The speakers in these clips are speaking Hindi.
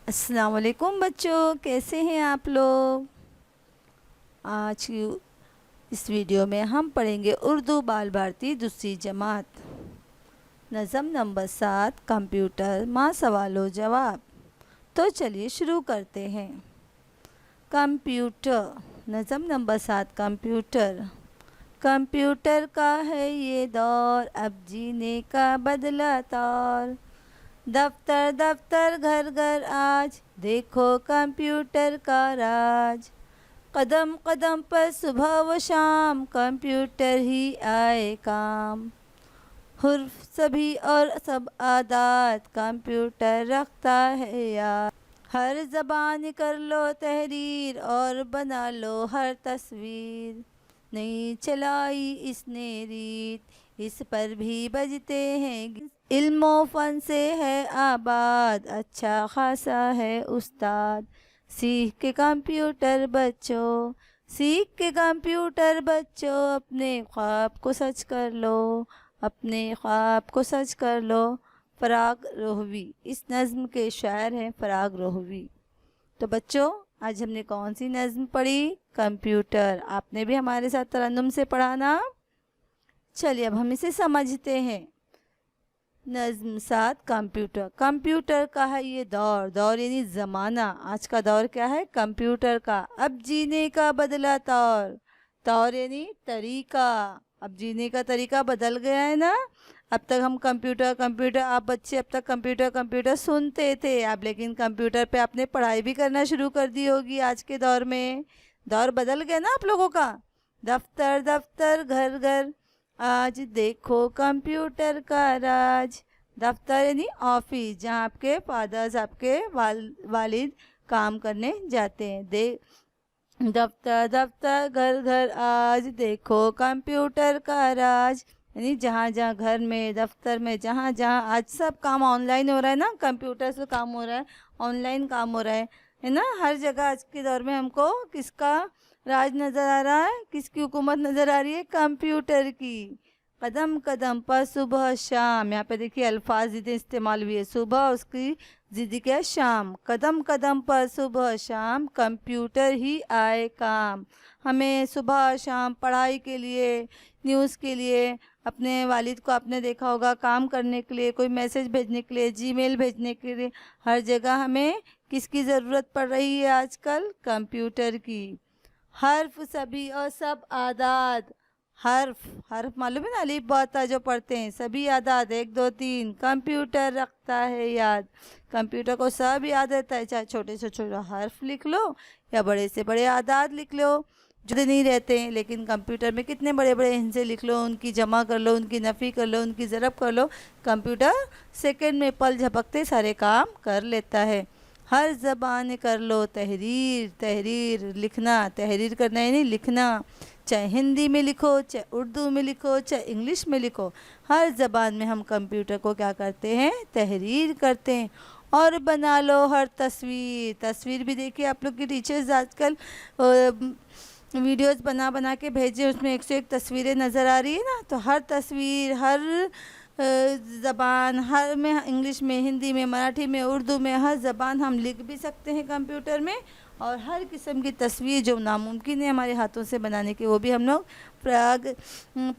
अस्सलाम वालेकुम बच्चों, कैसे हैं आप लोग। आज की इस वीडियो में हम पढ़ेंगे उर्दू बाल भारती दूसरी जमात, नज़म नंबर 7, कंप्यूटर माँ सवालो जवाब। तो चलिए शुरू करते हैं। कंप्यूटर, नज़म नंबर 7, कंप्यूटर। कंप्यूटर का है ये दौर, अब जीने का बदला तौर। दफ्तर दफ्तर घर घर आज, देखो कंप्यूटर का राज। कदम कदम पर सुबह व शाम, कंप्यूटर ही आए काम। हुर्फ सभी और सब आदात, कंप्यूटर रखता है याद। हर ज़बान कर लो तहरीर, और बना लो हर तस्वीर। नहीं चलाई इसने रीत, इस पर भी बजते हैं गीत। इल्मो फन से है आबाद, अच्छा खासा है उस्ताद। सीख के कंप्यूटर बच्चों, सीख के कंप्यूटर बच्चों, अपने ख्वाब को सच कर लो, अपने ख्वाब को सच कर लो। फराग रोहवी, इस नज़्म के शायर हैं फराग रोहवी। तो बच्चों, आज हमने कौन सी नज़्म पढ़ी? कंप्यूटर। आपने भी हमारे साथ तरन्नुम से पढ़ा ना। चलिए अब हम इसे समझते हैं। नज़्म 7, कंप्यूटर। कंप्यूटर का है ये दौर, दौर यानी ज़माना। आज का दौर क्या है? कंप्यूटर का। अब जीने का बदला तौर, तौर यानी तरीका। अब जीने का तरीका बदल गया है ना। अब तक हम कंप्यूटर कंप्यूटर, आप बच्चे अब तक कंप्यूटर कंप्यूटर सुनते थे आप, लेकिन कंप्यूटर पे आपने पढ़ाई भी करना शुरू कर दी होगी आज के दौर में। दौर बदल गया ना आप लोगों का। दफ्तर दफ्तर घर घर आज, देखो कंप्यूटर का राज। दफ्तर यानी ऑफिस, जहाँ आपके फादर्स, आपके वालिद काम करने जाते हैं। दफ्तर दफ्तर घर घर आज, देखो कंप्यूटर का राज। यानी जहाँ जहाँ घर में, दफ्तर में, जहाँ जहाँ आज सब काम ऑनलाइन हो रहा है ना, कंप्यूटर से काम हो रहा है, ऑनलाइन काम हो रहा है ना। हर जगह आज के दौर में हमको किसका राज नज़र आ रहा है? किसकी हुकूमत नज़र आ रही है? कंप्यूटर की। कदम कदम पर सुबह शाम, यहाँ पे देखिए अल्फाज जितने इस्तेमाल हुए। सुबह उसकी जिद क्या? शाम। कदम कदम पर सुबह शाम, कंप्यूटर ही आए काम। हमें सुबह शाम पढ़ाई के लिए, न्यूज़ के लिए, अपने वालिद को आपने देखा होगा काम करने के लिए, कोई मैसेज भेजने के लिए, जीमेल भेजने के लिए, हर जगह हमें किसकी ज़रूरत पड़ रही है आजकल? कंप्यूटर की। हर्फ सभी और सब आदात। हर्फ, हर्फ मालूम है ना, अलीफ बाता जो पढ़ते हैं, सभी आदात 1 2 3 कंप्यूटर रखता है याद। कंप्यूटर को सब याद रहता है, चाहे छोटे से छोटा हर्फ लिख लो या बड़े से बड़े आदात लिख लो, जुड़े नहीं रहते हैं। लेकिन कंप्यूटर में कितने बड़े बड़े हिस्से लिख लो, उनकी जमा कर लो, उनकी नफ़ी कर लो, उनकी ज़रब कर लो, कंप्यूटर सेकंड में पल झपकते सारे काम कर लेता है। हर ज़बान कर लो तहरीर, तहरीर लिखना, तहरीर करना यानी लिखना। चाहे हिंदी में लिखो, चाहे उर्दू में लिखो, चाहे इंग्लिश में लिखो, हर ज़बान में हम कंप्यूटर को क्या करते हैं? तहरीर करते हैं। और बना लो हर तस्वीर, तस्वीर भी देखिए आप लोग की टीचर्स आजकल वीडियोस बना बना के भेजे, उसमें 101 तस्वीरें नज़र आ रही है ना। तो हर तस्वीर, हर ज़बान, हर में, इंग्लिश में, हिंदी में, मराठी में, उर्दू में, हर ज़बान हम लिख भी सकते हैं कंप्यूटर में। और हर किस्म की तस्वीर जो नामुमकिन है हमारे हाथों से बनाने की, वो भी हम लोग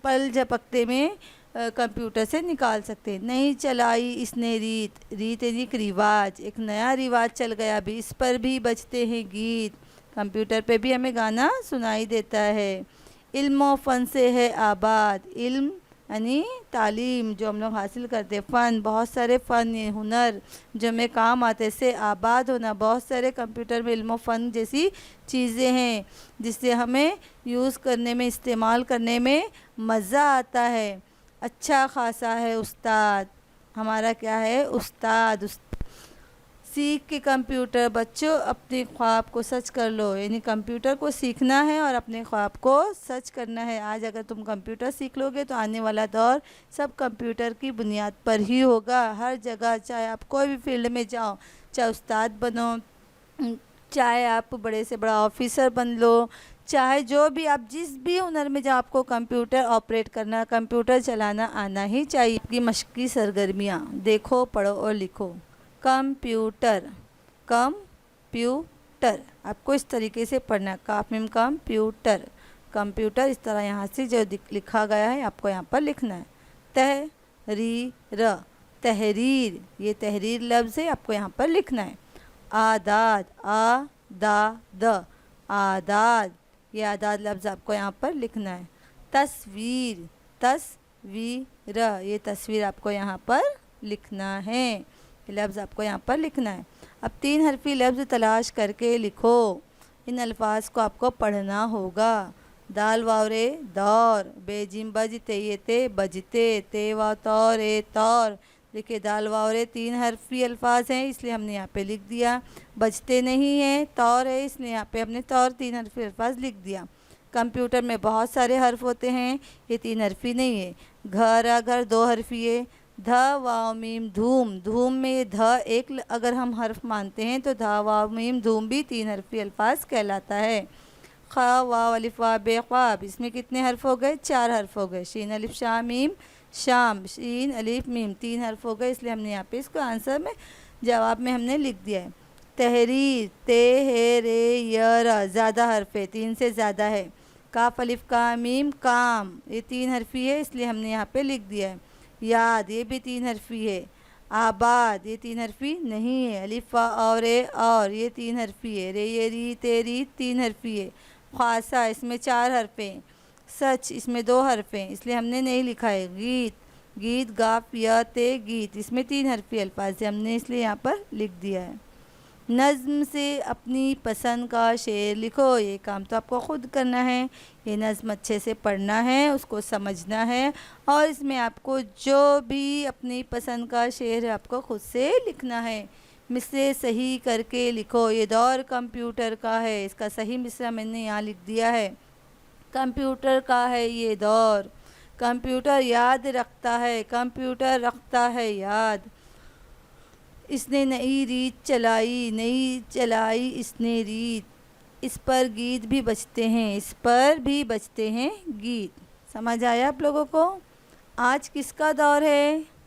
पल झपकते में कंप्यूटर से निकाल सकते हैं। नहीं चलाई इसने रीत, रीत यानी एक रिवाज, एक नया रिवाज चल गया अभी, इस पर भी बजते हैं गीत। कंप्यूटर पे भी हमें गाना सुनाई देता है। इल्म फ़न से है आबाद, इल्म यानी तालीम जो हम लोग हासिल करते हैं, फ़न बहुत सारे फ़न, हुनर जो हमें काम आते से आबाद होना। बहुत सारे कंप्यूटर में इल्म फ़न जैसी चीज़ें हैं जिससे हमें यूज़ करने में, इस्तेमाल करने में मज़ा आता है। अच्छा खासा है उस्ताद, हमारा क्या है? उस्ताद। सीख के कंप्यूटर बच्चों, अपने ख्वाब को सच कर लो। यानी कंप्यूटर को सीखना है और अपने ख्वाब को सच करना है। आज अगर तुम कंप्यूटर सीख लोगे तो आने वाला दौर सब कंप्यूटर की बुनियाद पर ही होगा। हर जगह, चाहे आप कोई भी फील्ड में जाओ, चाहे उस्ताद बनो, चाहे आप बड़े से बड़ा ऑफिसर बन लो, चाहे जो भी आप जिस भी हुनर में जाओ, आपको कंप्यूटर ऑपरेट करना, कंप्यूटर चलाना आना ही चाहिए। आपकी मशक़ी सरगर्मियाँ देखो, पढ़ो और लिखो। कंप्यूटर, कंप्यूटर, आपको इस तरीके से पढ़ना है, काफ मीम कंप्यूटर, कंप्यूटर इस तरह यहाँ से जो लिखा गया है आपको यहाँ पर लिखना है। तहरीर, तहरीर, ये तहरीर लफ्ज़ है, आपको यहाँ पर लिखना है। आदाद, आदाद, आदाद, ये आदाद लफ्ज़ आपको यहाँ पर लिखना है। तस्वीर, तस्वीर, ये तस्वीर आपको यहाँ पर लिखना है, ये लफ्ज़ आपको यहाँ पर लिखना है। अब 3 हरफी लफ्ज़ तलाश करके लिखो, इन अल्फाज को आपको पढ़ना होगा। दाल वावरे दौर, बेजिम बजते ये ते बजते, ते वा तौर ए तौर। देखिए दाल वावरे 3 हरफी अल्फाज हैं इसलिए हमने यहाँ पे लिख दिया। बजते नहीं है, तौर है इसलिए यहाँ पे हमने तौर 3 हरफी अल्फाज लिख दिया। कंप्यूटर में बहुत सारे हर्फ होते हैं, ये 3 हरफी नहीं है। घर, घर 2 हरफी है। ध वाव मीम धूम, धूम में ये ध एक अगर हम हर्फ मानते हैं तो ध वाव मीम धूम भी 3 हरफी अल्फाज कहलाता है। ख वाव अलिफ वा बे ख्वाब, इसमें कितने हर्फ हो गए? 4 हर्फ हो गए। शीन अलिफ शाम मीम शाम, शीन अलिफ मीम 3 हर्फ हो गए, इसलिए हमने यहाँ पे इसको आंसर में जवाब में हमने लिख दिया है। तहरीर, ते हे रे य र, ज़्यादा हर्फ है, 3 से ज़्यादा है। काफ अलिफ का मीम काम, ये 3 हरफी है इसलिए हमने यहाँ पे लिख दिया है। याद, ये भी 3 हरफी है। आबाद, ये 3 हरफी नहीं है। अलिफ और ए और, ये 3 हरफी है। रे ये री तेरी 3 हरफी है। ख्वासा, इसमें 4 हरफ हैं। सच, इसमें 2 हरफ हैं इसलिए हमने नहीं लिखा है। गीत, गीत गाफ या ते गीत, इसमें 3 हरफी अल्फाज है, हमने इसलिए यहाँ पर लिख दिया है। नज़्म से अपनी पसंद का शेर लिखो, ये काम तो आपको ख़ुद करना है। ये नज़्म अच्छे से पढ़ना है, उसको समझना है और इसमें आपको जो भी अपनी पसंद का शेर है आपको ख़ुद से लिखना है। मिसरे सही करके लिखो। ये दौर कंप्यूटर का है, इसका सही मिसरा मैंने यहाँ लिख दिया है। कंप्यूटर का है ये दौर, कंप्यूटर याद रखता है, कंप्यूटर रखता है याद। इसने नई रीत चलाई, नई चलाई इसने रीत। इस पर गीत भी बजते हैं, इस पर भी बजते हैं गीत। समझ आया आप लोगों को? आज किसका दौर है?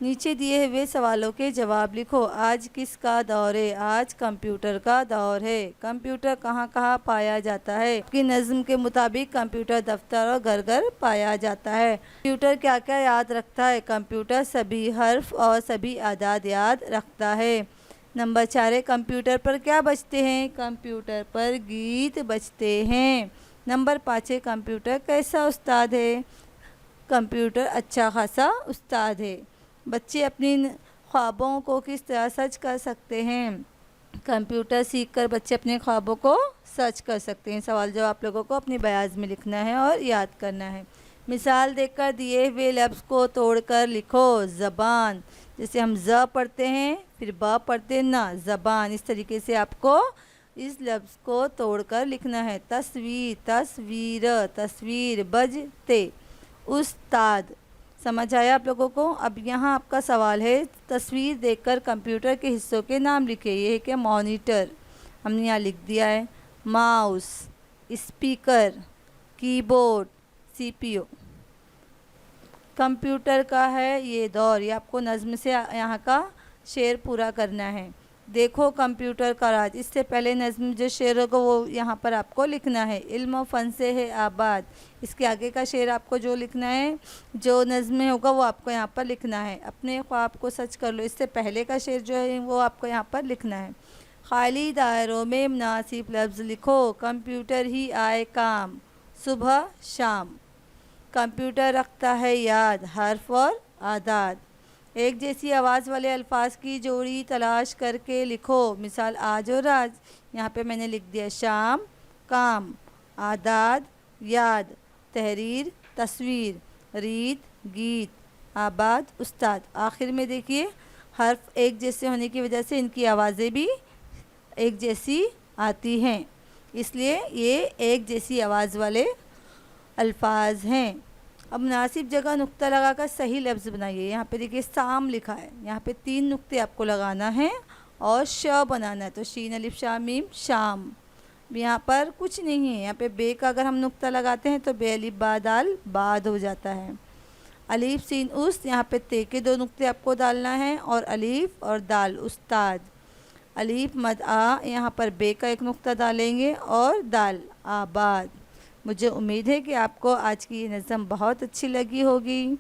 नीचे दिए हुए सवालों के जवाब लिखो। आज किसका दौर है? आज कंप्यूटर का दौर है। कंप्यूटर कहाँ कहाँ पाया जाता है? आपकी नज़्म के मुताबिक कंप्यूटर दफ्तर और घर घर पाया जाता है। कंप्यूटर क्या क्या याद रखता है? कंप्यूटर सभी हर्फ और सभी आदाद याद रखता है। नंबर 4 है, कंप्यूटर पर क्या बजते हैं? कंप्यूटर पर गीत बजते हैं। नंबर 5 है, कंप्यूटर कैसा उस्ताद है? कंप्यूटर अच्छा खासा उस्ताद है। बच्चे अपनी ख्वाबों को किस तरह सच कर सकते हैं? कंप्यूटर सीखकर बच्चे अपने ख्वाबों को सच कर सकते हैं। सवाल जवाब आप लोगों को अपनी बयाज में लिखना है और याद करना है। मिसाल देकर दिए हुए लफ्ज़ को तोड़कर लिखो। ज़बान, जैसे हम ज़ पढ़ते हैं फिर ब पढ़ते हैं ना, ज़बान, इस तरीके से आपको इस लफ्ज़ को तोड़कर लिखना है। तस्वीर, तस्वीर, तस्वीर। बजते, उस्ताद। समझ आया आप लोगों को? अब यहाँ आपका सवाल है, तस्वीर देखकर कंप्यूटर के हिस्सों के नाम लिखे। ये है कि मॉनिटर, हमने यहाँ लिख दिया है। Mouse, speaker, keyboard, CPU. Computer का है ये दौर, ये आपको नज़्म से यहाँ का शेर पूरा करना है। देखो कंप्यूटर का राज, इससे पहले नज़्म जो शेर होगा वो यहाँ पर आपको लिखना है। इल्म फ़न से है आबाद, इसके आगे का शेर आपको जो लिखना है, जो नज़्म में होगा वो आपको यहाँ पर लिखना है। अपने ख्वाब को सच कर लो, इससे पहले का शेर जो है वो आपको यहाँ पर लिखना है। खाली दायरों में मुनासिब लफ्ज़ लिखो। कंप्यूटर ही आए काम, सुबह शाम। कंप्यूटर रखता है याद हर्फ और आदाद। एक जैसी आवाज़ वाले अल्फाज की जोड़ी तलाश करके लिखो। मिसाल आज और आज, यहाँ पे मैंने लिख दिया शाम, काम, आदाद, याद, तहरीर, तस्वीर, रीत, गीत, आबाद, उस्ताद। आखिर में देखिए हर्फ एक जैसे होने की वजह से इनकी आवाज़ें भी एक जैसी आती हैं, इसलिए ये एक जैसी आवाज़ वाले अल्फाज हैं। अब मुनासिब जगह नुक्ता लगाकर सही लफ्ज़ बनाइए। यहाँ पे देखिए साम लिखा है, यहाँ पे 3 नुक्ते आपको लगाना है और श बनाना है, तो शीन अलिफ शाम मीम शाम। यहाँ पर कुछ नहीं है, यहाँ पे बे का अगर हम नुक्ता लगाते हैं तो बे अलिफ बा दाल बाद हो जाता है। अलिफ सीन उस, यहाँ पे ते के 2 नुक्ते आपको डालना है और अलिफ और दाल उस्ताद। अलीफ मद आ, यहाँ पर बे का एक नुक्ता डालेंगे और दाल आबाद। मुझे उम्मीद है कि आपको आज की ये नज़म बहुत अच्छी लगी होगी।